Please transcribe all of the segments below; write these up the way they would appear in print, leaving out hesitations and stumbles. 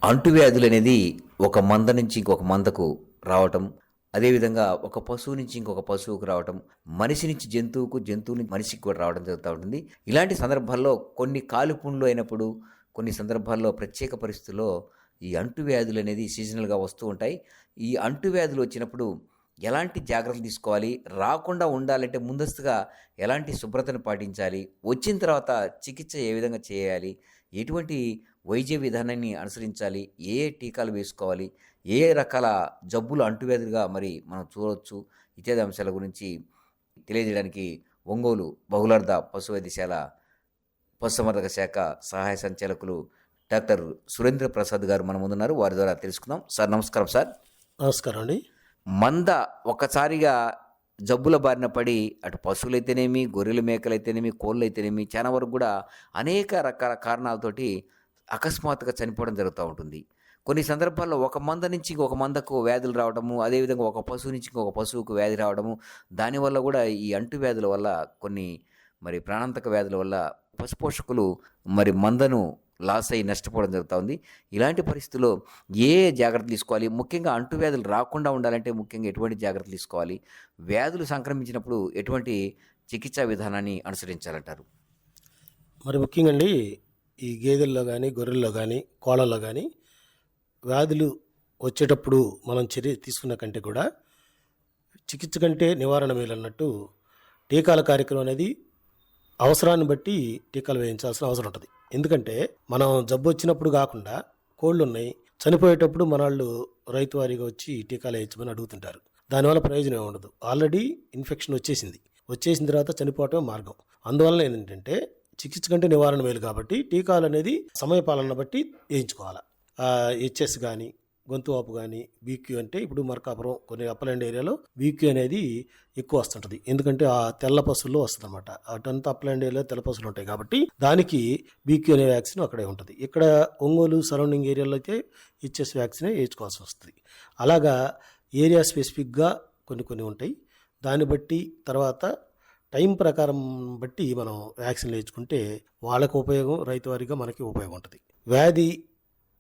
అంటువ్యాధులు అనేది ఒక మంద నుంచి ఇంకొక మందకు రావటం, అదేవిధంగా ఒక పశువు నుంచి ఇంకొక పశువుకు రావటం, మనిషి నుంచి జంతువుకు, జంతువు నుంచి మనిషికి కూడా రావడం జరుగుతూ ఉంటుంది. ఇలాంటి సందర్భాల్లో కొన్ని కాలుపుండ్లు అయినప్పుడు, కొన్ని సందర్భాల్లో ప్రత్యేక పరిస్థితుల్లో ఈ అంటువ్యాధులు అనేది సీజనల్‌గా వస్తూ ఉంటాయి. ఈ అంటువ్యాధులు వచ్చినప్పుడు ఎలాంటి జాగ్రత్తలు తీసుకోవాలి? రాకుండా ఉండాలంటే ముందస్తుగా ఎలాంటి శుభ్రతను పాటించాలి? వచ్చిన తర్వాత చికిత్స ఏ విధంగా చేయాలి? ఎటువంటి వైద్య విధానాన్ని అనుసరించాలి? ఏ ఏ టీకాలు వేసుకోవాలి? ఏ ఏ రకాల జబ్బులు అంటువ్యాధులుగా మరి మనం చూడవచ్చు? ఇత్యాది అంశాల గురించి తెలియజేయడానికి ఒంగోలు బహుళార్థ పశు వైద్యశాల పశుసంవర్ధక శాఖ సహాయ సంచాలకులు డాక్టర్ సురేంద్ర ప్రసాద్ గారు మన ముందున్నారు. వారి ద్వారా తెలుసుకుందాం. సార్ నమస్కారం సార్. నమస్కారం అండి. మంద ఒక్కసారిగా జబ్బుల బారిన పడి అటు పశువులైతేనేమి, గొర్రెలు మేకలైతేనేమి, కోళ్ళైతేనేమి చాలా వరకు కూడా అనేక రకాల కారణాలతోటి అకస్మాత్తుగా చనిపోవడం జరుగుతూ ఉంటుంది. కొన్ని సందర్భాల్లో ఒక మంద నుంచి ఇంకొక మందకు వ్యాధులు రావడము, అదేవిధంగా ఒక పశువు నుంచి ఇంకొక పశువుకు వ్యాధి రావడము, దానివల్ల కూడా ఈ అంటువ్యాధుల వల్ల కొన్ని మరి ప్రాణాంతక వ్యాధుల వల్ల పశుపోషకులు మరి మందను లాస్ అయ్యి నష్టపోవడం జరుగుతూ ఉంది. ఇలాంటి పరిస్థితుల్లో ఏ ఏ జాగ్రత్తలు తీసుకోవాలి? ముఖ్యంగా అంటువ్యాధులు రాకుండా ఉండాలంటే ముఖ్యంగా ఎటువంటి జాగ్రత్తలు తీసుకోవాలి? వ్యాధులు సంక్రమించినప్పుడు ఎటువంటి చికిత్సా విధానాన్ని అనుసరించాలంటారు? మరి ముఖ్యంగా అండి, ఈ గేదెల్లో కానీ, గొర్రెల్లో కానీ, కోళ్ళల్లో కానీ వ్యాధులు వచ్చేటప్పుడు మనం చర్య తీసుకున్న కంటే కూడా చికిత్స కంటే నివారణ మేలన్నట్టు టీకాల కార్యక్రమం అనేది అవసరాన్ని బట్టి టీకాలు వేయించాల్సిన అవసరం ఉంటుంది. ఎందుకంటే మనం జబ్బు వచ్చినప్పుడు కాకుండా కోళ్ళు ఉన్నాయి, చనిపోయేటప్పుడు మనవాళ్ళు రైతు వారీగా వచ్చి టీకాలు వేయించమని అడుగుతుంటారు. దానివల్ల ప్రయోజనం ఏమి ఉండదు. ఆల్రెడీ ఇన్ఫెక్షన్ వచ్చేసిన తర్వాత చనిపోవటమే మార్గం. అందువల్ల ఏంటంటే చికిత్స కంటే నివారణ మేలు కాబట్టి టీకాలు అనేది సమయపాలన బట్టి వేయించుకోవాలి. హెచ్ఎస్ కానీ, గొంతు వాపు కానీ, బీక్యూ అంటే ఇప్పుడు మార్కాపురం కొన్ని అప్పలాండ్ ఏరియాలో బీక్యూ అనేది ఎక్కువ వస్తుంటుంది. ఎందుకంటే ఆ తెల్ల పశువుల్లో వస్తుంది అనమాట. అటంతా అప్పలాండ్ ఏరియాలో తెల్ల పశువులు ఉంటాయి కాబట్టి దానికి బీక్యూ అనే వ్యాక్సిన్ అక్కడే ఉంటుంది. ఇక్కడ ఒంగోలు సరౌండింగ్ ఏరియాలో అయితే హెచ్ఎస్ వ్యాక్సినే వేయించుకోవాల్సి వస్తుంది. అలాగా ఏరియా స్పెసిఫిక్గా కొన్ని ఉంటాయి. దాన్ని బట్టి తర్వాత టైం ప్రకారం బట్టి మనం వ్యాక్సిన్లు వేయించుకుంటే వాళ్ళకు ఉపయోగం, రైతు వారిగా మనకి ఉపయోగం ఉంటుంది. వ్యాధి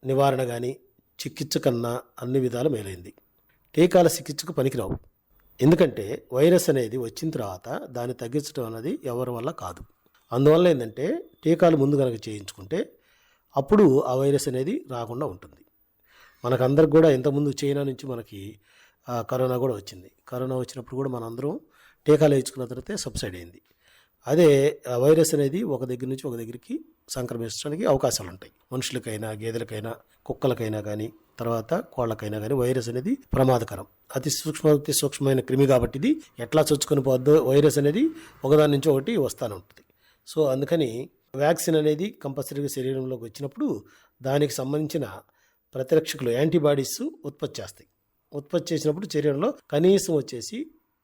నివారణ కానీ చికిత్స కన్నా అన్ని విధాలు మేలైంది. టీకాల చికిత్సకు పనికిరావు. ఎందుకంటే వైరస్ అనేది వచ్చిన తర్వాత దాన్ని తగ్గించడం అనేది ఎవరి వల్ల కాదు. అందువల్ల ఏంటంటే టీకాలు ముందు కనుక చేయించుకుంటే అప్పుడు ఆ వైరస్ అనేది రాకుండా ఉంటుంది. మనకందరికి కూడా ఇంతకుముందు చైనా నుంచి మనకి కరోనా కూడా వచ్చింది. కరోనా వచ్చినప్పుడు కూడా మనందరం టీకాలు వేయించుకున్న తర్వాత సబ్సైడ్ అయింది. అదే వైరస్ అనేది ఒక దగ్గర నుంచి ఒక దగ్గరికి సంక్రమించడానికి అవకాశాలు ఉంటాయి. మనుషులకైనా, గేదెలకైనా, కుక్కలకైనా కానీ, తర్వాత కోళ్ళకైనా కానీ వైరస్ అనేది ప్రమాదకరం. అతి సూక్ష్మమైన క్రిమి కాబట్టి ఇది ఎట్లా చొచ్చుకొని పోద్దో వైరస్ అనేది ఒకదాని నుంచి ఒకటి వస్తూనే ఉంటుంది. సో అందుకని వ్యాక్సిన్ అనేది కంపల్సరీగా శరీరంలోకి వచ్చినప్పుడు దానికి సంబంధించిన ప్రతిరక్షకులు యాంటీబాడీస్ ఉత్పత్తి చేసినప్పుడు శరీరంలో కనీసం వచ్చేసి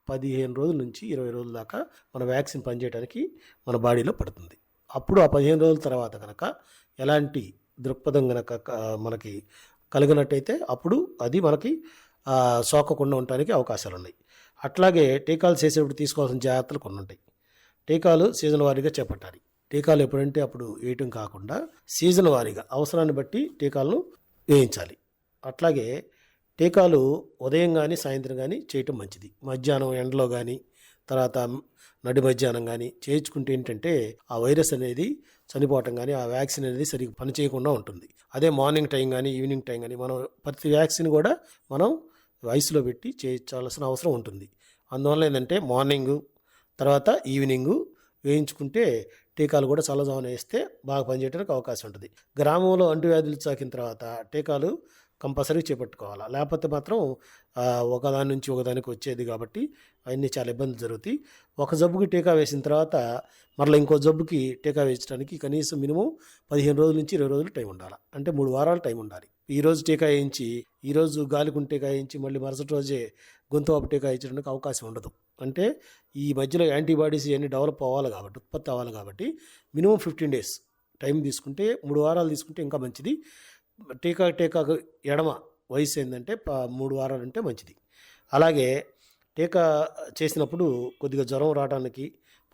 15 రోజుల నుంచి 20 రోజుల దాకా మన వ్యాక్సిన్ పనిచేయడానికి మన బాడీలో పడుతుంది. అప్పుడు ఆ 15 రోజుల తర్వాత కనుక ఎలాంటి దృక్పథం కనుక మనకి కలిగినట్టయితే అప్పుడు అది మనకి సోకకుండా ఉండడానికి అవకాశాలు ఉన్నాయి. అట్లాగే టీకాలు చేసేటప్పుడు తీసుకోవాల్సిన జాగ్రత్తలు కొన్ని ఉంటాయి. టీకాలు సీజన్ వారీగా చేపట్టాలి. టీకాలు ఎప్పుడంటే అప్పుడు వేయటం కాకుండా సీజన్ వారీగా అవసరాన్ని బట్టి టీకాలను వేయించాలి. అట్లాగే టీకాలు ఉదయం కానీ, సాయంత్రం కానీ చేయటం మంచిది. మధ్యాహ్నం ఎండలో కానీ, తర్వాత నడి మధ్యాహ్నం కానీ చేయించుకుంటే ఏంటంటే ఆ వైరస్ అనేది చనిపోవటం కానీ, ఆ వ్యాక్సిన్ అనేది సరిగ్గా పనిచేయకుండా ఉంటుంది. అదే మార్నింగ్ టైం కానీ, ఈవినింగ్ టైం కానీ మనం ప్రతి వ్యాక్సిన్ కూడా మనం ఐస్లో పెట్టి చేయించాల్సిన అవసరం ఉంటుంది. అందువల్ల ఏంటంటే మార్నింగు తర్వాత ఈవినింగు వేయించుకుంటే టీకాలు కూడా చల్లజామున వేస్తే బాగా పనిచేయడానికి అవకాశం ఉంటుంది. గ్రామంలో అంటువ్యాధులు సాకిన తర్వాత టీకాలు కంపల్సరీ చేపట్టుకోవాలి. లేకపోతే మాత్రం ఒకదాని నుంచి ఒకదానికి వచ్చేది కాబట్టి అవన్నీ చాలా ఇబ్బందులు జరుగుతాయి. ఒక జబ్బుకి టీకా వేసిన తర్వాత మరలా ఇంకో జబ్బుకి టీకా వేయించడానికి కనీసం మినిమం 15 రోజుల నుంచి 20 రోజులు టైం ఉండాలి. అంటే 3 వారాలు టైం ఉండాలి. ఈరోజు టీకా వేయించి, ఈరోజు గాలికుంటే టీకా వేయించి మళ్ళీ మరుసటి రోజే గొంతు వాపు టీకా వేయించడానికి అవకాశం ఉండదు. అంటే ఈ మధ్యలో యాంటీబాడీస్ ఇవన్నీ డెవలప్ అవ్వాలి కాబట్టి, ఉత్పత్తి అవ్వాలి కాబట్టి మినిమం 15 డేస్ టైం తీసుకుంటే, 3 వారాలు తీసుకుంటే ఇంకా మంచిది. టీకాకు ఎడమ వయసు ఏంటంటే 3 వారాలు అంటే మంచిది. అలాగే టీకా చేసినప్పుడు కొద్దిగా జ్వరం రావడానికి,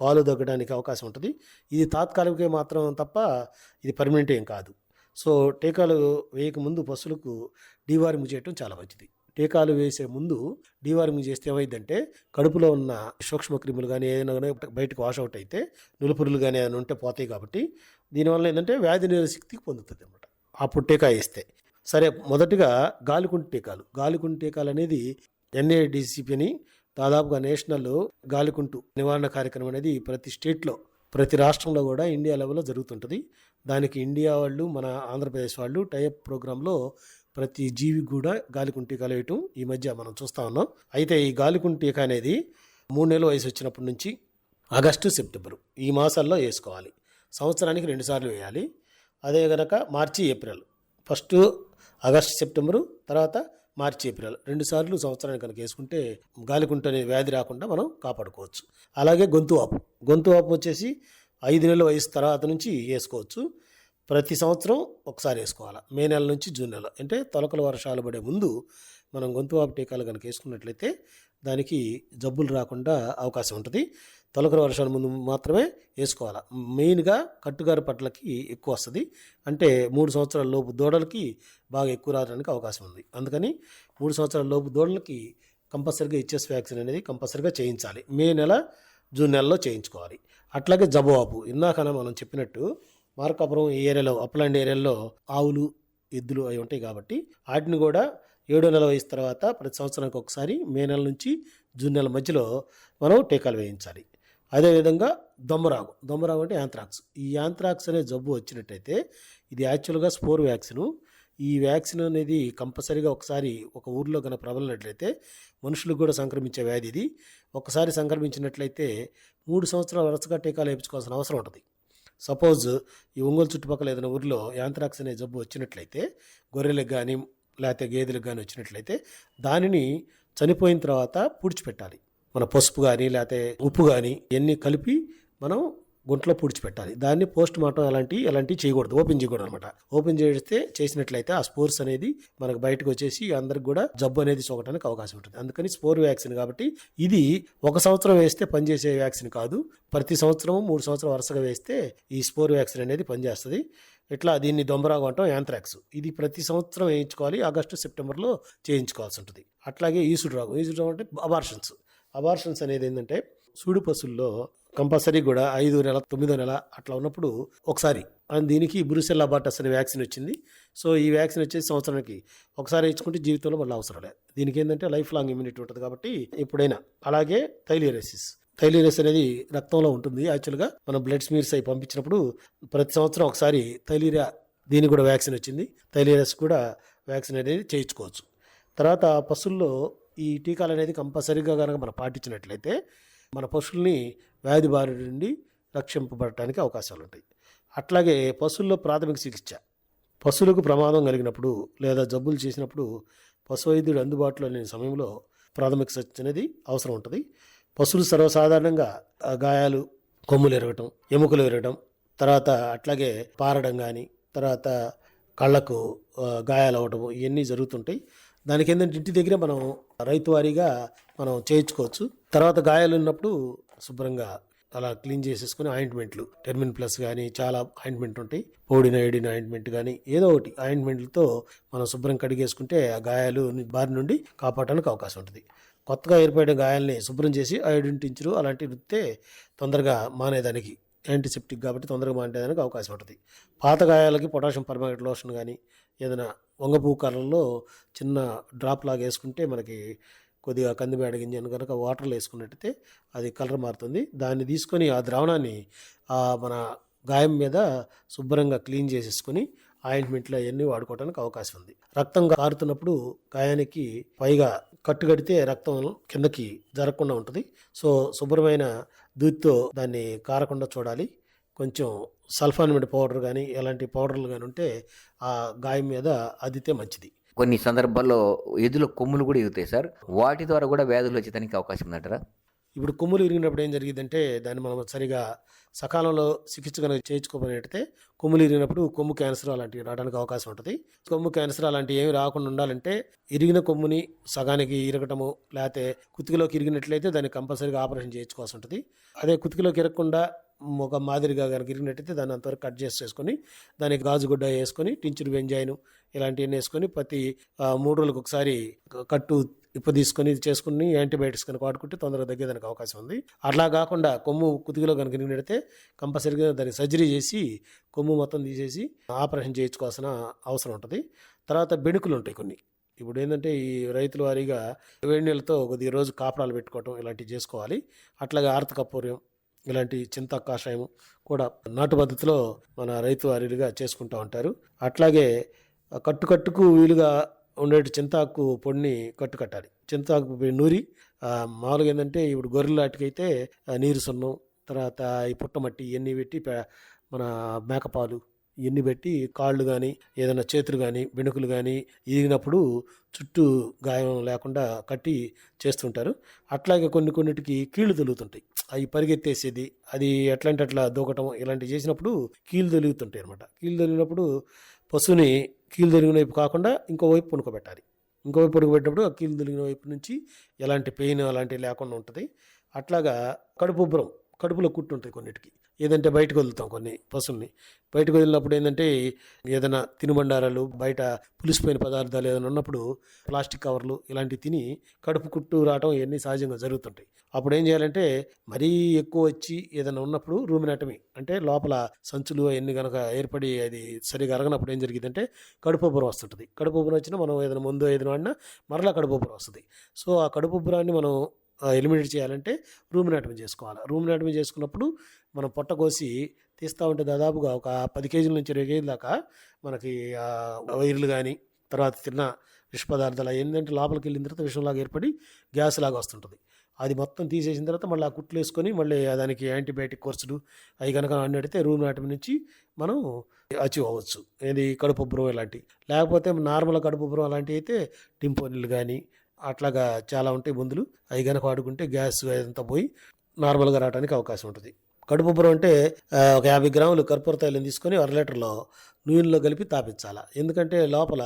పాలు తగ్గడానికి అవకాశం ఉంటుంది. ఇది తాత్కాలికే మాత్రం తప్ప ఇది పర్మనెంట్ ఏం కాదు. సో టీకాలు వేయకముందు పశువులకు డీవార్మింగ్ చేయటం చాలా మంచిది. టీకాలు వేసే ముందు డీవార్మింగ్ చేస్తే ఏమైందంటే కడుపులో ఉన్న సూక్ష్మ క్రిములు కానీ ఏదైనా కానీ బయటకు వాషౌట్ అయితే నులుపురులు కానీ ఏదైనా ఉంటే పోతాయి. కాబట్టి దీనివల్ల ఏంటంటే వ్యాధి నిరోధక శక్తికి పొందుతుంది అనమాట అప్పుడు టీకా వేస్తే. సరే, మొదటిగా గాలికుంటు టీకాలు. గాలికుంటు టీకాలు అనేది NADCP అని దాదాపుగా నేషనల్ గాలికుంటు నివారణ కార్యక్రమం అనేది ప్రతి స్టేట్లో, ప్రతి రాష్ట్రంలో కూడా ఇండియా లెవెల్లో జరుగుతుంటుంది. దానికి ఇండియా వాళ్ళు, మన ఆంధ్రప్రదేశ్ వాళ్ళు టైఅప్ ప్రోగ్రాంలో ప్రతి జీవికి కూడా గాలికుంటు టీకాలు వేయటం ఈ మధ్య మనం చూస్తూ ఉన్నాం. అయితే ఈ గాలికుంటు టీకా అనేది 3 నెలల వయసు వచ్చినప్పటి నుంచి ఆగస్టు, సెప్టెంబరు ఈ మాసాల్లో వేసుకోవాలి. సంవత్సరానికి 2 సార్లు వేయాలి. అదే కనుక మార్చి, ఏప్రిల్, ఫస్ట్ ఆగస్టు, సెప్టెంబరు, తర్వాత మార్చి, ఏప్రిల్ 2 సార్లు సంవత్సరానికి కనుక వేసుకుంటే గాలికుంటు అనే వ్యాధి రాకుండా మనం కాపాడుకోవచ్చు. అలాగే గొంతు వాపు వచ్చేసి 5 నెలల వయసు తర్వాత నుంచి వేసుకోవచ్చు. ప్రతి సంవత్సరం ఒకసారి వేసుకోవాలి. మే నెల నుంచి జూన్ నెల, అంటే తొలకల వర్షాలు పడే ముందు మనం గొంతు వాపు టీకాలు కనుక వేసుకున్నట్లయితే దానికి జబ్బులు రాకుండా అవకాశం ఉంటుంది. తొలకల వర్షాల ముందు మాత్రమే వేసుకోవాలి. మెయిన్గా కట్టుగారి పట్లకి ఎక్కువ వస్తుంది, అంటే 3 సంవత్సరాల లోపు దూడలకి బాగా ఎక్కువ రావడానికి అవకాశం ఉంది. అందుకని 3 సంవత్సరాల లోపు దూడలకి కంపల్సరీగా HS వ్యాక్సిన్ అనేది కంపల్సరీగా చేయించాలి. మే నెల, జూన్ నెలలో చేయించుకోవాలి. అట్లాగే జబ్బువాపు, ఇందాకన మనం చెప్పినట్టు మార్కాపురం ఈ ఏరియాలో, అప్లాండ్ ఏరియాలో ఆవులు, ఎద్దులు అవి ఉంటాయి కాబట్టి వాటిని కూడా 7 నెలల వయసు తర్వాత ప్రతి సంవత్సరానికి ఒకసారి మే నెల నుంచి జూన్ నెల మధ్యలో మనం టీకాలు వేయించాలి. అదేవిధంగా దొమ్మరాగు అంటే యాంథ్రాక్స్. ఈ యాంథ్రాక్స్ అనే జబ్బు వచ్చినట్టయితే ఇది యాక్చువల్గా స్పోర్ వ్యాక్సిన్. ఈ వ్యాక్సిన్ అనేది కంపల్సరీగా ఒకసారి ఒక ఊర్లో కనుక ప్రబలినట్లయితే మనుషులకు కూడా సంక్రమించే వ్యాధి ఇది. ఒకసారి సంక్రమించినట్లయితే 3 సంవత్సరాల వరుసగా టీకాలు వేయించుకోవాల్సిన అవసరం ఉంటుంది. సపోజ్ ఈ ఒంగోలు చుట్టుపక్కల ఏదైనా ఊరిలో యాంథ్రాక్స్ అనే జబ్బు వచ్చినట్లయితే, గొర్రెలకు కానీ లేకపోతే గేదెలకు కానీ వచ్చినట్లయితే దానిని చనిపోయిన తర్వాత పూడ్చిపెట్టాలి. మన పసుపు కానీ లేకపోతే ఉప్పు కానీ ఇవన్నీ కలిపి మనం గుంట్లో పూడ్చిపెట్టాలి. దాన్ని పోస్ట్ మార్టం అలాంటివి చేయకూడదు, ఓపెన్ చేయకూడదు అనమాట. ఓపెన్ చేసినట్లయితే ఆ స్పోర్స్ అనేది మనకు బయటకు వచ్చేసి అందరికి కూడా జబ్బు అనేది సోకడానికి అవకాశం ఉంటుంది. అందుకని స్పోర్ వ్యాక్సిన్ కాబట్టి ఇది 1 సంవత్సరం వేస్తే పనిచేసే వ్యాక్సిన్ కాదు. ప్రతి సంవత్సరం 3 సంవత్సరాలు వరుసగా వేస్తే ఈ స్పోర్ వ్యాక్సిన్ అనేది పనిచేస్తుంది. ఇట్లా దీన్ని దొంబరాగు అంటాం, యాంథ్రాక్స్. ఇది ప్రతి సంవత్సరం వేయించుకోవాలి. ఆగస్టు, సెప్టెంబర్లో చేయించుకోవాల్సి ఉంటుంది. అట్లాగే ఈసుడు రాగు అంటే అబార్షన్స్ అనేది ఏంటంటే సూడి పశువుల్లో కంపల్సరీ కూడా 5వ నెల, 9వ నెల అట్లా ఉన్నప్పుడు ఒకసారి దీనికి బ్రూసెల్లా అబార్టస్ అనే వ్యాక్సిన్ వచ్చింది. సో ఈ వ్యాక్సిన్ వచ్చేసి సంవత్సరానికి ఒకసారి ఇచ్చుకుంటే జీవితంలో మళ్ళీ అవసరం లేదు. దీనికి ఏంటంటే లైఫ్ లాంగ్ ఇమ్యూనిటీ ఉంటుంది కాబట్టి ఎప్పుడైనా. అలాగే థైలియరెసిస్ అనేది రక్తంలో ఉంటుంది. యాక్చువల్గా మనం బ్లడ్ స్మీర్స్ అయి పంపించినప్పుడు ప్రతి సంవత్సరం ఒకసారి థైలీరియా, దీనికి కూడా వ్యాక్సిన్ వచ్చింది. థైలియరెస్ కూడా వ్యాక్సిన్ అనేది చేయించుకోవచ్చు. తర్వాత పశువుల్లో ఈ టీకాలు అనేది కంపల్సరీగా కనుక మనం పాటించినట్లయితే మన పశువుల్ని వ్యాధి బారి నుండి రక్షింపబడటానికి అవకాశాలు ఉంటాయి. అట్లాగే పశువుల్లో ప్రాథమిక చికిత్స, పశువులకు ప్రమాదం కలిగినప్పుడు లేదా జబ్బులు చేసినప్పుడు పశు వైద్యుడు అందుబాటులో లేని సమయంలో ప్రాథమిక చికిత్స అనేది అవసరం ఉంటుంది. పశువులు సర్వసాధారణంగా గాయాలు, కొమ్ములు ఎరగటం, ఎముకలు ఎరగటం, తర్వాత అట్లాగే పారడం కానీ, తర్వాత కళ్ళకు గాయాలు అవ్వటము, ఇవన్నీ జరుగుతుంటాయి. దానికి ఏంటంటే ఇంటి దగ్గర మనం రైతు వారీగా మనం చేయించుకోవచ్చు. తర్వాత గాయాలు ఉన్నప్పుడు శుభ్రంగా అలా క్లీన్ చేసేసుకుని ఆయింట్మెంట్లు, టెర్మిన్ ప్లస్ కానీ చాలా ఆయింట్మెంట్ ఉంటాయి, పోడిన ఏడిన ఆయింట్మెంట్ కానీ ఏదో ఒకటి ఆయింట్మెంట్లతో మనం శుభ్రం కడిగేసుకుంటే ఆ గాయాలు బారి నుండి కాపాడడానికి అవకాశం ఉంటుంది. కొత్తగా ఏర్పడిన గాయాలని శుభ్రం చేసి ఐరన్ టించరు అలాంటివి రుద్దితే తొందరగా మానేదానికి, యాంటీసెప్టిక్ కాబట్టి తొందరగా మానేదానికి అవకాశం ఉంటుంది. పాత గాయాలకి పొటాషియం పర్మాంగనేట్ లోషన్ కానీ ఏదైనా వంగపూ కలర్లో చిన్న డ్రాప్ లాగా వేసుకుంటే మనకి కొద్దిగా కందిమేడ గింజను కనుక వాటర్లో వేసుకున్నట్టయితే అది కలర్ మారుతుంది. దాన్ని తీసుకొని ఆ ద్రావణాన్ని మన గాయం మీద శుభ్రంగా క్లీన్ చేసేసుకొని ఆయింట్మెంట్లో అవన్నీ వాడుకోవడానికి అవకాశం ఉంది. రక్తం కారుతున్నప్పుడు గాయానికి పైగా కట్టు కడితే రక్తం కిందకి జరగకుండా ఉంటుంది. సో శుభ్రమైన దూదితో దాన్ని కారకుండా చూడాలి. కొంచెం సల్ఫానిమిడ్ పౌడర్ కానీ ఎలాంటి పౌడర్లు కానీ ఉంటే ఆ గాయం మీద అద్దితే మంచిది. కొన్ని సందర్భాల్లో ఎద్దుల కొమ్ములు కూడా ఇరుగుతాయి సార్, వాటి ద్వారా కూడా వ్యాధులు వచ్చేదానికి అవకాశం ఉందంటారా? ఇప్పుడు కొమ్ములు ఇరిగినప్పుడు ఏం జరిగిందంటే దాన్ని మనం సరిగా సకాలంలో చికిత్స కనుక చేయించుకోకపోయినట్టయితే కొమ్ములు ఇరిగినప్పుడు కొమ్ము క్యాన్సర్ అలాంటివి రావడానికి అవకాశం ఉంటుంది. కొమ్ము క్యాన్సర్ అలాంటివి ఏమి రాకుండా ఉండాలంటే ఇరిగిన కొమ్ముని సగానికి ఇరగటము, లేకపోతే కుతికిలోకి ఇరిగినట్లయితే దాన్ని కంపల్సరీగా ఆపరేషన్ చేయించుకోవాల్సి ఉంటుంది. అదే కుతికిలోకి ఇరగకుండా ఒక మాదిరిగా కనుక ఇరిగినట్టయితే దాన్ని అంతవరకు కట్ చేసుకొని దానికి గాజుగుడ్డ వేసుకొని టించుడు బెంజాయిను ఇలాంటివన్నీ వేసుకొని ప్రతి 3 రోజులకు ఒకసారి కట్టు తీసుకొని ఇది చేసుకుని యాంటీబయాటిక్స్ కనుక వాడుకుంటే తొందరగా తగ్గేదానికి అవకాశం ఉంది. అట్లా కాకుండా కొమ్ము కుతికిలో కనుక ఇరిగినట్టయితే కంపల్సరీగా దానికి సర్జరీ చేసి కొమ్ము మొత్తం తీసేసి ఆపరేషన్ చేయించుకోవాల్సిన అవసరం ఉంటుంది. తర్వాత బెణుకులు ఉంటాయి కొన్ని. ఇప్పుడు ఏంటంటే ఈ రైతుల వారీగా వేడి నీళ్ళతో కొద్దిగా రోజు కాపడాలు పెట్టుకోవటం ఇలాంటివి చేసుకోవాలి. అట్లాగే ఆర్తకపూర్యం ఇలాంటి చింత కాషాయం కూడా నాటు పద్ధతిలో మన రైతు వారీగా చేసుకుంటూ ఉంటారు. అట్లాగే కట్టుకు వీలుగా ఉండేటి చింతాకు పొడిని కట్టాలి. చింతాకు నూరి మామూలుగా ఏంటంటే ఇప్పుడు గొర్రెలాటికైతే నీరు సున్నం, తర్వాత ఈ పుట్టమట్టి ఇవన్నీ పెట్టి మన మేకపాలు ఇవన్నీ పెట్టి కాళ్ళు కానీ ఏదైనా చేతులు కానీ బెణుకులు కానీ ఈగినప్పుడు చుట్టూ గాయం లేకుండా కట్టి చేస్తుంటారు. అట్లాగే కొన్నిటికి కీళ్ళు తొలుగుతుంటాయి. అవి పరిగెత్తేసేది అది ఎట్లాంటి అట్లా దూకటం ఇలాంటివి చేసినప్పుడు కీళ్ళు తొలుగుతుంటాయి అనమాట. కీళ్ళు తొలిగినప్పుడు పశువుని కీళ్ళు తొలిగిన వైపు కాకుండా ఇంకో వైపు పడుకోబెట్టాలి. ఇంకోవైపు పడుకోబెట్టినప్పుడు ఆ కీళ్ళు తొలిగిన వైపు నుంచి ఎలాంటి పెయిన్ అలాంటివి లేకుండా ఉంటుంది. అట్లాగా కడుపులో కుట్టు ఉంటాయి కొన్నిటికి. ఏదంటే బయటకు వదులుతాం కొన్ని పశువుల్ని. బయటకు వదిలినప్పుడు ఏంటంటే ఏదైనా తినుబండారాలు బయట పులిసిపోయిన పదార్థాలు ఏదైనా ఉన్నప్పుడు ప్లాస్టిక్ కవర్లు ఇలాంటివి తిని కడుపు కుట్టు రావడం ఇవన్నీ సహజంగా జరుగుతుంటాయి. అప్పుడు ఏం చేయాలంటే మరీ ఎక్కువ వచ్చి ఏదైనా ఉన్నప్పుడు రూమినాటమీ అంటే లోపల సంచులు అవన్నీ కనుక ఏర్పడి అది సరిగా అరగనప్పుడు ఏం జరిగిందంటే కడుపుబ్బరం వస్తుంటుంది. కడుపుబ్బరం వచ్చినా మనం ఏదైనా ముందు ఏదైనా వాడినా మరలా కడుపుబ్బరం వస్తుంది. సో ఆ కడుపుబ్బరాన్ని మనం ఎలిమినేట్ చేయాలంటే రూమినాటమీ చేసుకోవాలి. రూమినాటమీ చేసుకున్నప్పుడు మనం పొట్ట కోసి తీస్తూ ఉంటే దాదాపుగా ఒక 10 కేజీల నుంచి 20 కేజీల దాకా మనకి వైర్లు కానీ తర్వాత తిన్న విష పదార్థాలు ఏంటంటే లోపలికి వెళ్ళిన తర్వాత విషంలాగా ఏర్పడి గ్యాస్ లాగా వస్తుంటుంది. అది మొత్తం తీసేసిన తర్వాత మళ్ళీ ఆ కుట్లు వేసుకొని మళ్ళీ దానికి యాంటీబయాటిక్ కోర్సులు అవి కనుక అన్నడితే రూమినాటమీ నుంచి మనం అచీవ్ అవ్వచ్చు. ఏది కడుపుబ్బరం ఇలాంటివి. లేకపోతే నార్మల్ కడుపుబ్బరం అలాంటివి అయితే టింపోనిల్ కానీ అట్లాగా చాలా ఉంటాయి మందులు. అవి కనుక వాడుకుంటే గ్యాస్ అదంతా పోయి నార్మల్గా రావడానికి అవకాశం ఉంటుంది. కడుపుబ్బరం అంటే ఒక 50 గ్రాములు కర్పూర తైలం తీసుకొని 1/2 లీటర్లో నూనెలో కలిపి తాపించాలి. ఎందుకంటే లోపల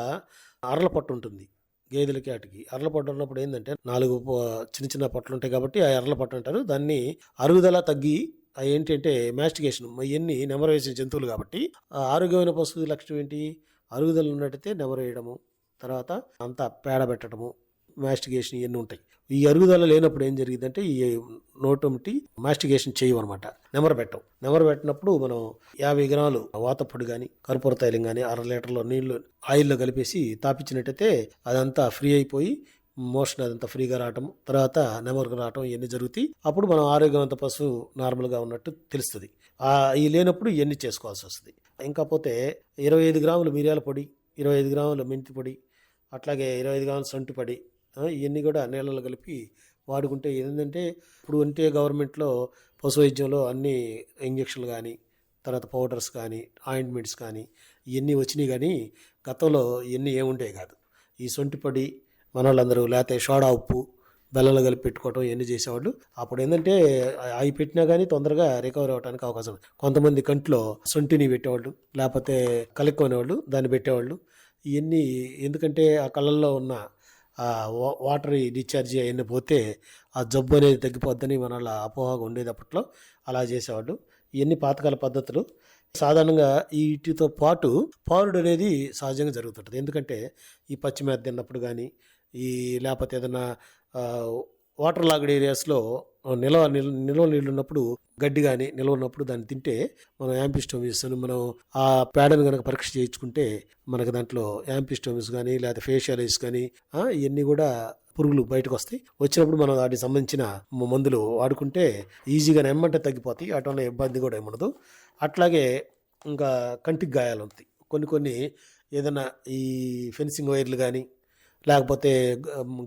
అరల పొట్టు ఉంటుంది గేదెలకి వాటికి. అరల పొట్టు ఉన్నప్పుడు ఏంటంటే 4 చిన్న పొట్టలు ఉంటాయి కాబట్టి ఆ అరల పొట్టు అంటారు. దాన్ని అరుగుదల తగ్గి ఏంటంటే మాస్టిగేషన్ ఇవన్నీ నెమరు వేసిన జంతువులు కాబట్టి ఆరోగ్యమైన పశువు లక్షణం ఏంటి అరుగుదల ఉన్నట్టయితే నెమరు వేయడము, తర్వాత అంతా పేడ పెట్టడము, మాస్టిగేషన్ ఇవన్నీ ఉంటాయి. ఈ అరుగుదల లేనప్పుడు ఏం జరిగిందంటే ఈ నోటమిటి మాస్టిగేషన్ చేయమన్నమాట. నెమరు పెట్టినప్పుడు మనం 50 గ్రాములు వాతపొడి కానీ కర్పూర తైలం కానీ 1/2 లీటర్లో నీళ్లు ఆయిల్లో కలిపేసి తాపించినట్టయితే అదంతా ఫ్రీ అయిపోయి మోషన్ అదంతా ఫ్రీగా రావటం, తర్వాత నెమరుగా రావటం ఇవన్నీ జరుగుతాయి. అప్పుడు మనం ఆరోగ్యవంత పశువు నార్మల్గా ఉన్నట్టు తెలుస్తుంది. ఇవి లేనప్పుడు ఇవన్నీ చేసుకోవాల్సి వస్తుంది. ఇంకా పోతే 25 గ్రాములు మిరియాల పొడి, 25 గ్రాములు మెంతి పొడి, అట్లాగే 25 గ్రాములు సొంటి పొడి ఇవన్నీ కూడా నీళ్ళలో కలిపి వాడుకుంటే ఏంటంటే ఇప్పుడు అంటే గవర్నమెంట్లో పశు వైద్యంలో అన్ని ఇంజక్షన్లు కానీ తర్వాత పౌడర్స్ కానీ ఆయింట్మెంట్స్ కానీ ఇవన్నీ వచ్చినాయి. కానీ గతంలో ఇవన్నీ ఏముండే కాదు. ఈ సొంటి పొడి మన వాళ్ళందరూ లేకపోతే సోడా ఉప్పు బెల్లంలో కలిపి పెట్టుకోవటం ఇవన్నీ చేసేవాళ్ళు. అప్పుడు ఏంటంటే అవి పెట్టినా కానీ తొందరగా రికవర్ అవ్వడానికి అవకాశం. కొంతమంది కంట్లో సొంటిని పెట్టేవాళ్ళు, లేకపోతే కలుక్కునేవాళ్ళు దాన్ని పెట్టేవాళ్ళు. ఇవన్నీ ఎందుకంటే ఆ కళ్ళల్లో ఉన్న వాటర్ డిశ్చార్జ్ అవన్నీ పోతే ఆ జబ్బు అనేది తగ్గిపోద్దని మన వాళ్ళ అపోహగా ఉండేది అప్పట్లో. అలా చేసేవాళ్ళు. ఇవన్నీ పాతకాల పద్ధతులు. సాధారణంగా వీటితో పాటు పారుడు అనేది సహజంగా జరుగుతుంటుంది. ఎందుకంటే ఈ పచ్చిమేత తిన్నప్పుడు కానీ లేకపోతే ఏదైనా వాటర్ లాగడ్ ఏరియాస్లో నిల్వ నీళ్ళు ఉన్నప్పుడు గడ్డి కానీ నిల్వ ఉన్నప్పుడు దాన్ని తింటే మనం యాంపిస్టోమిస్ అని మనం ఆ పేడను కనుక పరీక్ష చేయించుకుంటే మనకు దాంట్లో యాంపిస్టోమిస్ కానీ లేకపోతే ఫేషియాలిస్ కానీ ఇవన్నీ కూడా పురుగులు బయటకు వస్తాయి. వచ్చినప్పుడు మనం వాటికి సంబంధించిన మందులు వాడుకుంటే ఈజీగా నెమ్మంటే తగ్గిపోతాయి. అటువంటి ఇబ్బంది కూడా ఏముండదు. అట్లాగే ఇంకా కంటికి గాయాలు ఉంటాయి. కొన్ని ఏదైనా ఈ ఫెన్సింగ్ వైర్లు కానీ లేకపోతే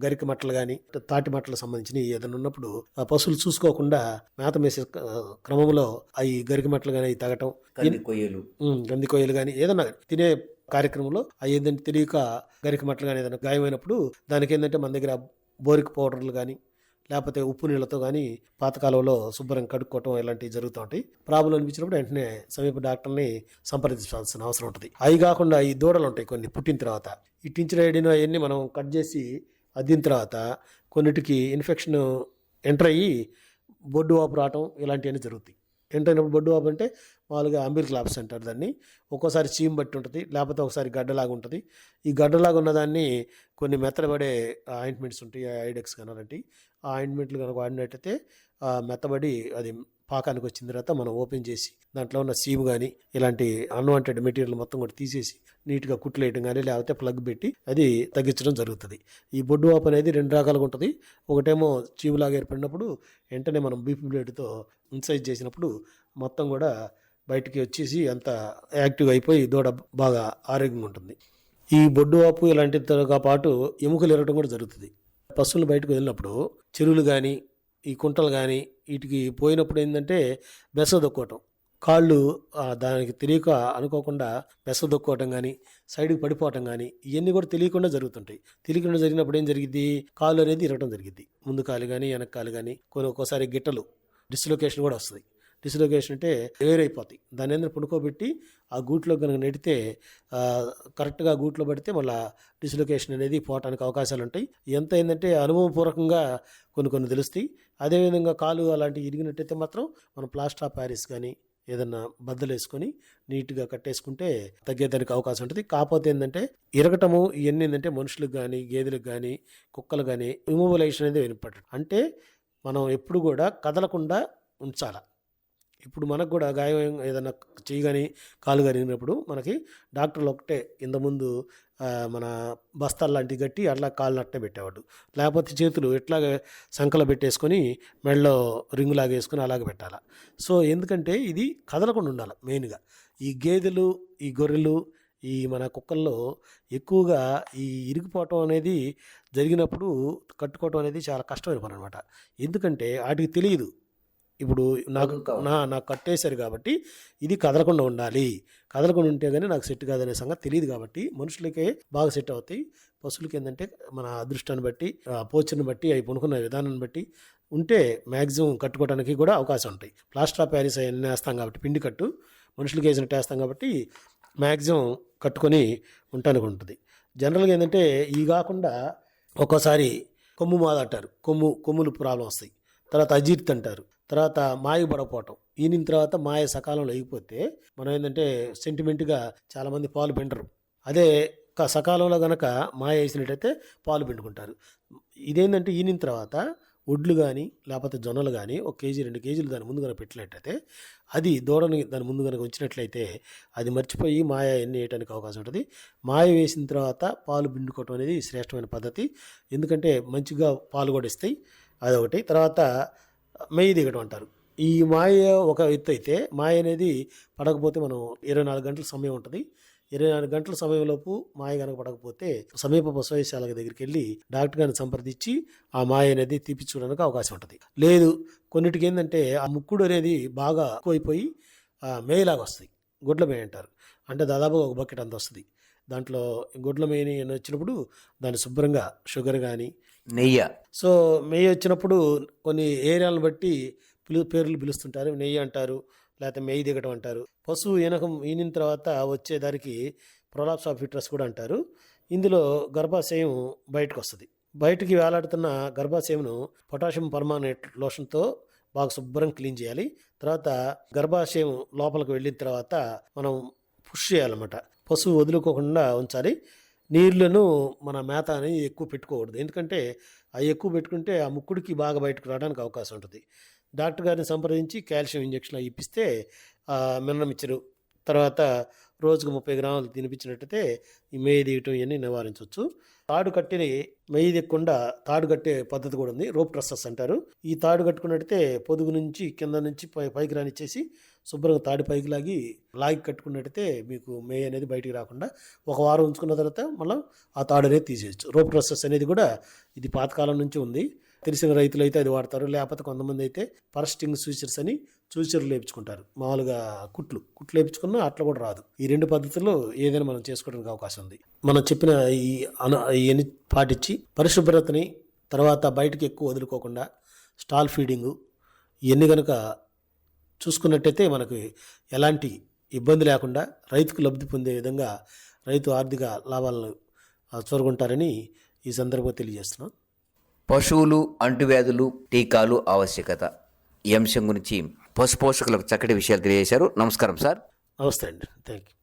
గరిక మట్టలు కానీ తాటి మట్టలకు సంబంధించినవి ఏదైనా ఉన్నప్పుడు ఆ పశువులు చూసుకోకుండా మేత మేసే క్రమంలో అవి గరిక మట్టలు కానీ తగ్గటం, గంది కొయ్యలు కానీ ఏదైనా తినే కార్యక్రమంలో అవి ఏంటంటే తెలియక గరిక మట్టలు కానీ ఏదైనా గాయమైనప్పుడు దానికి ఏంటంటే మన దగ్గర బోరిక్ పౌడర్లు కానీ లేకపోతే ఉప్పు నీళ్ళతో కానీ పాతకాలంలో శుభ్రం కడుక్కోవటం ఇలాంటివి జరుగుతూ ఉంటాయి. ప్రాబ్లం అనిపించినప్పుడు వెంటనే సమీప డాక్టర్ని సంప్రదించాల్సిన అవసరం ఉంటుంది. అవి కాకుండా ఈ దూడలు ఉంటాయి కొన్ని పుట్టిన తర్వాత ఈ టించర్ ఐడిన్ అవన్నీ మనం కట్ చేసి అద్దిన తర్వాత కొన్నిటికి ఇన్ఫెక్షన్ ఎంటర్ అయ్యి బొడ్డు వాపు రావటం ఇలాంటివన్నీ జరుగుతాయి. ఏంటైనప్పుడు బొడ్డు వాపు అంటే మామూలుగా అంబిలిక్లాప్స్ అంటారు దాన్ని. ఒక్కోసారి చీమ్ బట్టి ఉంటుంది, లేకపోతే ఒకసారి గడ్డలాగా ఉంటుంది. ఈ గడ్డలాగా ఉన్నదాన్ని కొన్ని మెత్తబడే ఆయింట్మెంట్స్ ఉంటాయి, ఐడెక్స్ కనాలంటే ఆ ఆయింట్మెంట్లు కనుక వాడినట్టయితే మెత్తబడి అది పాకానికి వచ్చిన తర్వాత మనం ఓపెన్ చేసి దాంట్లో ఉన్న సీమ్ కానీ ఇలాంటి అన్వాంటెడ్ మెటీరియల్ మొత్తం కూడా తీసేసి నీట్గా కుట్లు వేయడం కానీ లేకపోతే ప్లగ్ పెట్టి అది తగ్గించడం జరుగుతుంది. ఈ బొడ్డు వాపు అనేది 2 రకాలుగా ఉంటుంది. ఒకటేమో చీములాగా ఏర్పడినప్పుడు వెంటనే మనం బీపీ బ్లేడ్తో ఇన్సైజ్ చేసినప్పుడు మొత్తం కూడా బయటికి వచ్చేసి అంత యాక్టివ్ అయిపోయి దూడ బాగా ఆరోగ్యంగా ఉంటుంది. ఈ బొడ్డు వాపు ఇలాంటితో పాటు ఎముకలు ఎరగడం కూడా జరుగుతుంది. పశువులు బయటకు వెళ్ళినప్పుడు చెరువులు కానీ ఈ కుంటలు కానీ వీటికి పోయినప్పుడు ఏంటంటే బెస దొక్కోవటం, కాళ్ళు దానికి తెలియక అనుకోకుండా బెస దొక్కోవటం కానీ సైడ్కి పడిపోవటం కానీ ఇవన్నీ కూడా తెలియకుండా జరుగుతుంటాయి. తెలియకుండా జరిగినప్పుడు ఏం జరిగింది, కాళ్ళు అనేది ఇరగడం జరిగింది. ముందు కాలు కానీ వెనక కాలు కానీ ఒక్కోసారి గిట్టలు డిస్లొకేషన్ కూడా వస్తుంది. డిస్లొకేషన్ అంటే వేరైపోతాయి. దాన్ని ఏంటంటే పుడుకోబెట్టి ఆ గూట్లో కనుక నెడితే కరెక్ట్గా గూట్లో పడితే మళ్ళీ డిస్లొకేషన్ అనేది పోవటానికి అవకాశాలు ఉంటాయి. ఎంత ఏంటంటే అనుభవపూర్వకంగా కొన్ని తెలుస్తాయి. అదేవిధంగా కాలు అలాంటివి ఇరిగినట్టయితే మాత్రం మనం ప్లాస్టర్ ఆఫ్ ప్యారిస్ కానీ ఏదన్నా బద్దలు వేసుకొని నీట్గా కట్టేసుకుంటే తగ్గేదానికి అవకాశం ఉంటుంది. కాకపోతే ఏంటంటే ఇరగటము ఇవన్నీ ఏంటంటే మనుషులకు కానీ గేదెలకు కానీ కుక్కలు కానీ ఇమోబిలైజేషన్ అనేది ఇంపార్టెంట్. అంటే మనం ఎప్పుడు కూడా కదలకుండా ఉంచాలి. ఇప్పుడు మనకు కూడా గాయం ఏదైనా చెయ్యి కానీ కాలు కానీ ఇరిగినప్పుడు మనకి డాక్టర్లు ఒకటే ఇంతకుముందు మన బస్తాలు లాంటివి కట్టి అట్లా కాళ్ళు అట్టే పెట్టేవాడు. లేకపోతే చేతులు ఎట్లాగ సంకలో పెట్టేసుకొని మెడలో రింగు లాగేసుకొని అలాగే పెట్టాలి. సో ఎందుకంటే ఇది కదలకుండా ఉండాలి. మెయిన్గా ఈ గేదెలు ఈ గొర్రెలు ఈ మన కుక్కల్లో ఎక్కువగా ఈ ఇరిగిపోవటం అనేది జరిగినప్పుడు కట్టుకోవటం అనేది చాలా కష్టమైన పని అనమాట. ఎందుకంటే వాటికి తెలియదు. ఇప్పుడు నాకు కట్టేశారు కాబట్టి ఇది కదలకుండా ఉండాలి, కదలకుండా ఉంటే కానీ నాకు సెట్ కాదనే సంగతి తెలియదు. కాబట్టి మనుషులకే బాగా సెట్ అవుతాయి. పశువులకి ఏంటంటే మన అదృష్టాన్ని బట్టి పోచర్ని బట్టి అవి పనుకున్న విధానాన్ని బట్టి ఉంటే మ్యాక్సిమం కట్టుకోవడానికి కూడా అవకాశం ఉంటాయి. ప్లాస్టర్ ఆఫ్ ప్యారిస్ అవన్నీ వేస్తాం కాబట్టి పిండి కట్టు మనుషులకి వేసినట్టు వేస్తాం కాబట్టి మ్యాక్సిమం కట్టుకొని ఉండటానికి ఉంటుంది. జనరల్గా ఏంటంటే ఇవి కాకుండా ఒక్కోసారి కొమ్ము మాద అంటారు, కొమ్ములు ప్రాబ్లం వస్తాయి. తర్వాత అజీర్తి అంటారు. తర్వాత మాయ పడకపోవటం, ఈనిన తర్వాత మాయ సకాలంలో అయిపోతే మనం ఏంటంటే సెంటిమెంట్గా చాలామంది పాలు పిండరు. అదే సకాలంలో కనుక మాయ వేసినట్టయితే పాలు పిండుకుంటారు. ఇదేంటంటే ఈనిన తర్వాత ఒడ్లు కానీ లేకపోతే జొన్నలు కానీ 1 కేజీ 2 కేజీలు దాని ముందు కనుక పెట్టినట్టయితే అది దూడని దాని ముందు కనుక ఉంచినట్లయితే అది మర్చిపోయి మాయ ఎన్ని వేయడానికి అవకాశం ఉంటుంది. మాయ వేసిన తర్వాత పాలు పిండుకోవటం అనేది శ్రేష్టమైన పద్ధతి. ఎందుకంటే మంచిగా పాలు కూడా ఇస్తాయి, అదొకటి. తర్వాత మెయ్యి దిగడం అంటారు. ఈ మాయ ఒక ఎత్తు అయితే మాయ అనేది పడకపోతే మనం 24 గంటల సమయం ఉంటుంది. 24 గంటల సమయంలోపు మాయ కనుక పడకపోతే సమీప పశు వైద్యశాల దగ్గరికి వెళ్ళి డాక్టర్ గారిని సంప్రదించి ఆ మాయ అనేది తీపించుకోవడానికి అవకాశం ఉంటుంది. లేదు కొన్నిటికి ఏంటంటే ఆ ముక్కుడు అనేది బాగా ఎక్కువైపోయి మేయలాగా వస్తాయి, గుడ్ల మేయ అంటారు. అంటే దాదాపు 1 బకెట్ అంత వస్తుంది. దాంట్లో గుడ్ల మేయని వచ్చినప్పుడు దాన్ని శుభ్రంగా షుగర్ కానీ నెయ్యి, సో నెయ్యి వచ్చినప్పుడు కొన్ని ఏరియాలను బట్టి పేర్లు పిలుస్తుంటారు. నెయ్యి అంటారు, లేకపోతే మెయ్యి దిగటం అంటారు. పశువు ఈనిన తర్వాత వచ్చేదానికి ప్రొలాప్స్ ఆఫ్ యూట్రస్ కూడా అంటారు. ఇందులో గర్భాశయం బయటకు వస్తుంది. బయటికి వేలాడుతున్న గర్భాశయంను పొటాషియం పర్మానేట్ లోషన్తో బాగా శుభ్రం క్లీన్ చేయాలి. తర్వాత గర్భాశయం లోపలికి వెళ్ళిన తర్వాత మనం పుష్ చేయాలన్నమాట. పశువు వదులుకోకుండా ఉంచాలి. నీళ్లను మన మేత అనేది ఎక్కువ పెట్టుకోకూడదు. ఎందుకంటే అవి ఎక్కువ పెట్టుకుంటే ఆ ముక్కుడికి బాగా బయటకు రావడానికి అవకాశం ఉంటుంది. డాక్టర్ గారిని సంప్రదించి కాల్షియం ఇంజక్షన్ ఇప్పిస్తే మిన్నమిచ్చరు. తర్వాత రోజుకు 30 గ్రాములు తినిపించినట్టయితే ఈ మేయి దిగటం ఇవన్నీ నివారించవచ్చు. తాడు కట్టి మెయ్యి దిగకుండా తాడు కట్టే పద్ధతి కూడా ఉంది, రోప్ ట్రస్సెస్ అంటారు. ఈ తాడు కట్టుకున్నట్టయితే పొదుగు నుంచి కింద నుంచి పైకి రానిచ్చేసి శుభ్రంగా తాడు పైకి లాగి కట్టుకున్నట్టయితే మీకు మేయి అనేది బయటికి రాకుండా 1 వారం ఉంచుకున్న తర్వాత మళ్ళీ ఆ తాడు అనేది తీసేయచ్చు. రోప్ ట్రస్సెస్ అనేది కూడా ఇది పాతకాలం నుంచి ఉంది. తెలిసిన రైతులు అయితే అది వాడతారు. లేకపోతే కొంతమంది అయితే పరస్టింగ్ సూచర్స్ అని సూచర్లు లేపించుకుంటారు. మామూలుగా కుట్లు లేపించుకున్నా అట్లా కూడా రాదు. ఈ 2 పద్ధతుల్లో ఏదైనా మనం చేసుకోవడానికి అవకాశం ఉంది. మనం చెప్పిన ఇవన్నీ పాటించి పరిశుభ్రతని, తర్వాత బయటకు ఎక్కువ వదులుకోకుండా స్టాల్ ఫీడింగు ఇవన్నీ కనుక చూసుకున్నట్టయితే మనకు ఎలాంటి ఇబ్బంది లేకుండా రైతుకు లబ్ధి పొందే విధంగా రైతు ఆర్థిక లాభాలను చూరగొంటారని ఈ సందర్భంగా తెలియజేస్తున్నాం. పశువులు, అంటువ్యాధులు, టీకాలు ఆవశ్యకత ఈ అంశం గురించి పశు పోషకులకు చక్కటి విషయాలు తెలియజేశారు. నమస్కారం సార్. నమస్తే అండి. Thank you.